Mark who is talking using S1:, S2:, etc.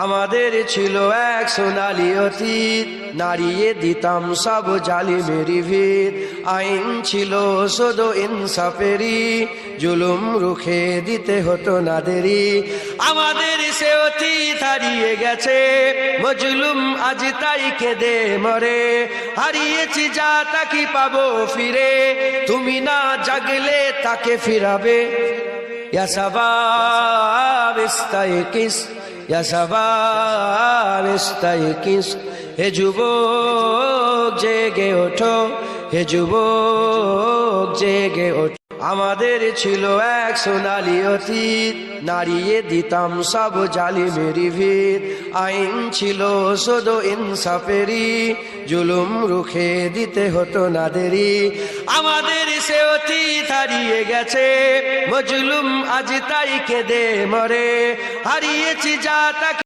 S1: আমাদের ছিল এক সোনালী অতীত, নাড়িয়ে দিতাম সব জালিমেরি ভিত। আইন ছিল শুধু ইনসাফেরি, জুলুম রুখে দিতে হতো না দেরি। আমাদের সে অতীত হারিয়ে গেছে, মজলুম আজ তাই কেঁদে মরে। হারিয়েছি যা তাকে পাবো ফিরে, তুমি না জাগলে তাকে ফিরাবে। ইয়া শাবাব ইস্তাইকিস, ইয়া শাবাব ইস্তাইকিস, হে যুবক জেগে ওঠো, হে যুবক জেগে ওঠো। আমাদের ছিল এক সোনালী অতীত, নাড়িয়ে দিতাম সব জালিমেরি ভিত। আইন ছিল শুধু ইনসাফেরি, জুলুম রুখে দিতে হতো না দেরি। আমাদের সে অতীত হারিয়ে গেছে, মজলুম আজ তাই কেঁদে মরে। হারিয়েছি যা তাকে